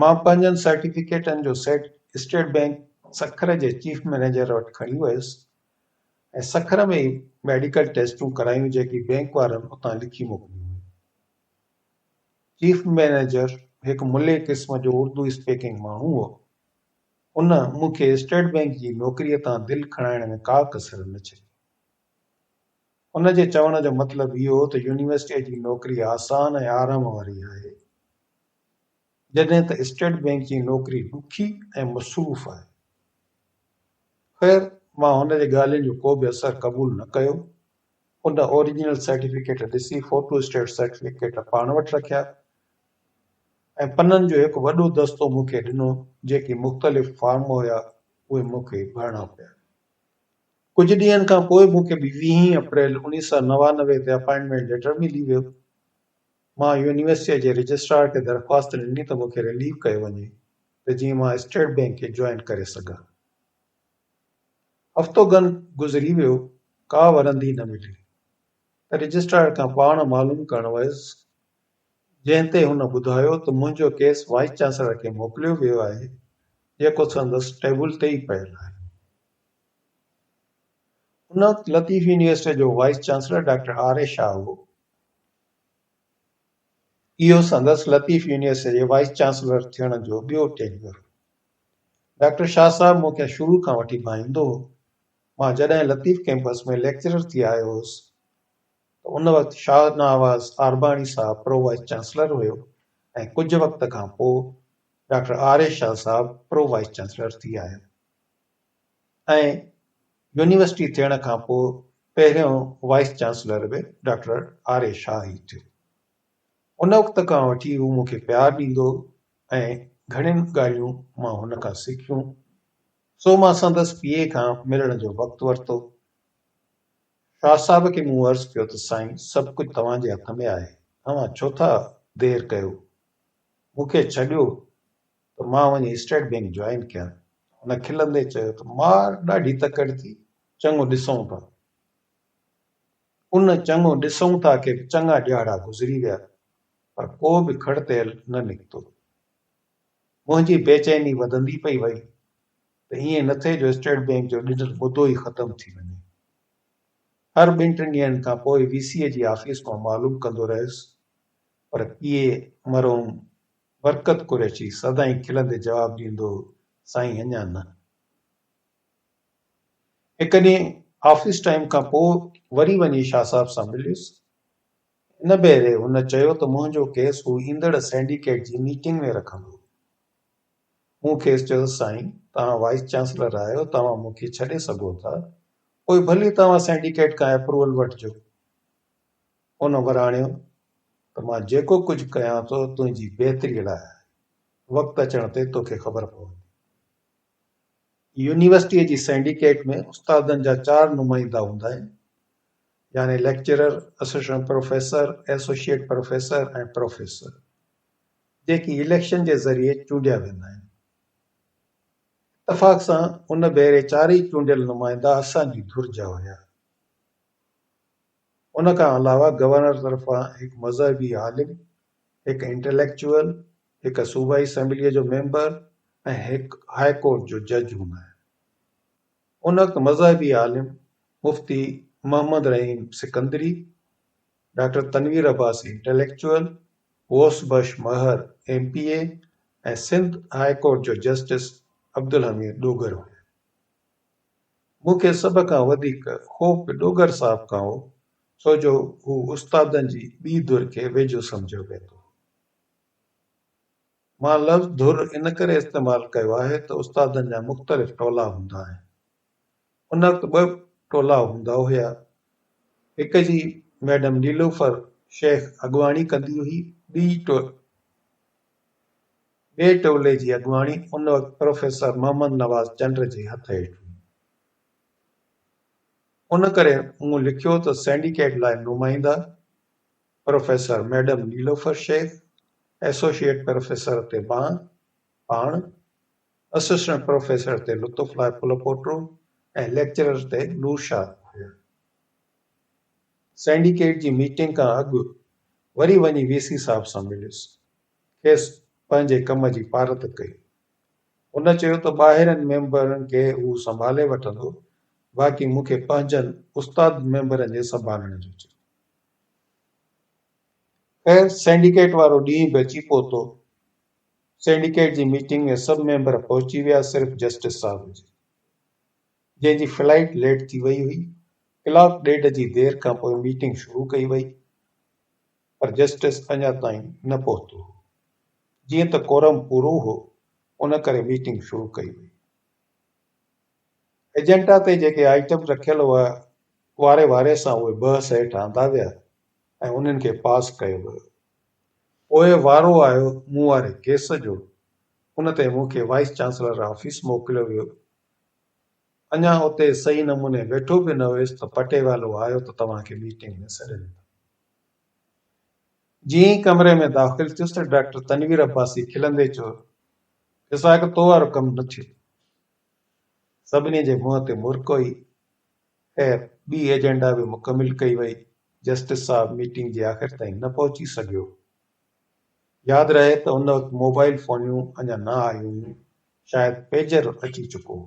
मां पंहिंजनि सर्टिफिकेटनि जो सेट स्टेट बैंक सखर जे चीफ मैनेजर वटि खणी वियुसि ऐं सखर में ई मेडिकल टेस्टूं करायूं जेकी बैंक वारनि उतां लिखी मोकिलियूं हुयूं। चीफ मैनेजर हिकु मुले क़िस्म जो उर्दू स्पीकिंग माण्हू हो। उन मूंखे स्टेट बैंक जी नौकरीअ तां दिलि खणाइण में का कसर न छॾी। उन जे चवण जो मतिलबु इहो हो त यूनिवर्सिटीअ जी नौकरी आसान ऐं आराम वारी आहे, जॾहिं त स्टेट बैंक जी नौकरी ॾुखी ऐं मसरूफ़ आहे। ख़ैर, मां हुन जे ॻाल्हियुनि जो को बि असरु क़बूल न कयो। उन ओरिजिनल सर्टिफिकेट ॾिसी फोटो स्टेट सर्टिफिकेट पाण वटि रखिया ऐं पननि जो हिकु वॾो दस्तो मूंखे ॾिनो जेकी मुख़्तलिफ़ फॉर्म हुया उहे मूंखे भरणा पिया। कुझु ॾींहंनि खां पोइ मूंखे 20 अप्रैल 1999 ते अपॉइंटमेंट लेटर मिली वियो। मां यूनिवर्सिटीअ जे रजिस्ट्रार खे दरख़्वास्त ॾिनी त मूंखे रिलीव कयो वञे त जीअं मां स्टेट बैंक खे जॉइन करे सघां। हफ़्तो खनि गुज़री वियो, का वरंदी न मिली त रजिस्ट्रार खां पाण मालूम करण वयुसि, जंहिं ते हुन ॿुधायो त मुंहिंजो केस वाइस चांसलर खे मोकिलियो वियो आहे, जेको संदसि टेबल ते ई पियल आहे। उन वक़्तु लतीफ़ यूनिवर्सिटी जो wise chancellor doctor R.A. Shah हो। इहो संदसि लतीफ़ यूनिवर्सिटी जे वाइस चांसलर थियण जो ॿियो टेन्योर। डॉक्टर शाह साहब मूंखे शुरू खां वठी भाईंदो हो। मां जॾहिं लतीफ़ कैंपस में लेक्चरर थी आयो हुउसि त उन वक़्तु शाह नवाज़ आरबाणी साहब प्रो वाइस चांसलर हुयो ऐं कुझु वक़्त खां पोइ डॉक्टर R.A. शाह साहब प्रो वाइस चांसलर थी आया ऐं यूनिवर्सिटी थियण खां पोइ पहिरियों वाइस चांसलर बि डॉक्टर R.A. शाह ई थियो। उन वक़्त खां वठी हू मूंखे प्यारु ॾींदो ऐं घणियूं ॻाल्हियूं मां हुन खां सिखियूं। सो मां संदसि पीए खां मिलण जो वक़्तु वरितो। शाह साहब खे मूं अर्ज़ु कयो त साईं, सभु कुझु तव्हांजे हथ में आहे, तव्हां छो था देरि कयो? मूंखे छॾियो त मां वञी स्टेट बैंक जॉइन कयां। हुन खिलंदे चयो त मां ॾाढी तकड़ि थी, चङो ॾिसूं था। उन चङो ॾिसूं था के चङा ॾियारा गुज़री विया, पर को बि खड़तेल न निकितो। मुंहिंजी बेचैनी वधंदी पई वई त ईअं न थिए जो स्टेट बैंक जो ॾिनल मुदो ई ख़तमु थी वञे। हर 2-3 ॾींहंनि खां पोइ VCA जी ऑफिस मां मालूम कंदो रहियुसि, पर पीए मरहूम बरकत कुरैशी सदाईं खिलंदे जवाबु ॾींदो, साईं अञा न। हिकु ॾींहुं ऑफिस टाइम खां पोइ वरी वञी शाह साहब सां मिलियुसि। इन भेरे हुन चयो त मुंहिंजो केस हू ईंदड़ सिंडिकेट जी मीटिंग में रखंदो। मूं खेसि चयो, साईं, तव्हां वाइस चांसलर आहियो, तव्हां मूंखे छॾे सघो था, पोइ भली तव्हां सिंडिकेट खां अप्रूवल वठिजो। उन वराणियो त मां जेको कुझु कयां थो तुंहिंजी बहितरीअ लाइ आहे, वक़्तु अचण ते तोखे ख़बर पवंदी। यूनिवर्सिटीअ जी सिंडिकेट में उस्तादनि जा 4 नुमाइंदा हूंदा आहिनि, यानी lecturer, assistant professor, associate professor ऐं प्रोफेसर, जेकी इलेक्शन जे ज़रिए चूंडिया वेंदा आहिनि। इतफ़ाक़ सां उन भेरे 4 ई चूंडियल नुमाइंदा असांजी धुर जा हुया। उन खां अलावा गवर्नर तरफ़ां हिकु मज़हबी आलिम, हिकु इंटेलेक्चुअल, हिकु सूबाई असेंबलीअ जो मेंबर ऐं हिकु हाई कोर्ट जो जज हूंदा आहिनि। उन वक़्तु मज़हबी आलिम मुफ्ती मोहम्मद रहीम सिकंदरी, डॉक्टर तनवीर अब्बासी इंटेलेक्चुअल, ओस बश महर MPA ऐं सिंध हाई कोर्ट जो जस्टिस अब्दुल हमीद डोगर हुया। मूंखे सभ खां वधीक ख़ौफ़ डोगर साहब खां हो, छो जो हू उस्तादनि जी ॿी धुर खे वेझो सम्झियो वेंदो। मां लफ़्ज़ धुर इन करे इस्तेमालु कयो आहे त उस्तादनि जा मुख़्तलिफ़ टोला हूंदा आहिनि। उन वक़्तु 2 टोला हूंदा हुया। हिक जी मैडम नीलूफर शेख अॻुवाणी कंदी हुई, ॿिए टोले जी अॻुवाणी उन वक़्तु प्रोफेसर मोहम्मद नवाज़ चंड जे हथ हेठि हुई। उन करे मूं लिखियो त सिंडिकेट लाइ नुमाइंदा professor madam Nilofar Shaikh, associate professor ते पाण, असिस्टेंट प्रोफेसर ते लुत्फ़ुल्लाह पुलपोट्रो ऐं लेक्चरर ते नूर शाह हुया। सिंडिकेट जी मीटिंग खां अॻु वरी वञी VC साहब सां मिलियुसि। खेसि पंहिंजे कम जी पारत कई। उन चयो त ॿाहिरनि मेंबरनि खे हू संभाले वठंदो, बाक़ी मूंखे पंहिंजनि उस्ताद मेंबरनि जे संभालण जो चयो। ख़ैर सिंडिकेट वारो ॾींहुं बि अची पहुतो। सिंडिकेट जी मीटिंग में सभु मेंबर पहुची विया, सिर्फ़ जस्टिस साहब हुजे, जंहिंजी फ्लाइट लेट थी वई हुई। कलाक ॾेढ जी देरि खां पोइ मीटिंग शुरू कई वई, पर जस्टिस अञा ताईं न पहुतो हो। जीअं त कोरम पूरो हो, उन करे मीटिंग शुरू कई वई। एजेंडा ते जेके आइटम रखियल हुआ, वारे वारे सां उहे बहस हेठि आंदा विया ऐं उन्हनि खे पास कयो वियो। पोइ वारो आयो मूं वारे केस जो। उन ते मूंखे वाइस चांसलर ऑफिस मोकिलियो वियो। अञा उते सही नमूने वेठो बि न हुयुसि त पटेवालो आयो त तव्हांखे मीटिंग में सॾु ॾिनो। जीअं ई कमरे में दाख़िल थियुसि त डॉक्टर तनवीर अब्बासी खिलंदे चयो, इसाक तो वारो कमु न थियो। सभिनी जे मुंहं ते मुर्क हुई। ख़ैर ॿी एजेंडा बि मुकमिल कई वई। जस्टिस साहब मीटिंग जी आख़िर ताईं न पहुची सघियो। यादि रहे त उन वक़्तु मोबाइल फ़ोनियूं अञा न आयूं हुयूं, शायदि पेजर अची चुको हो।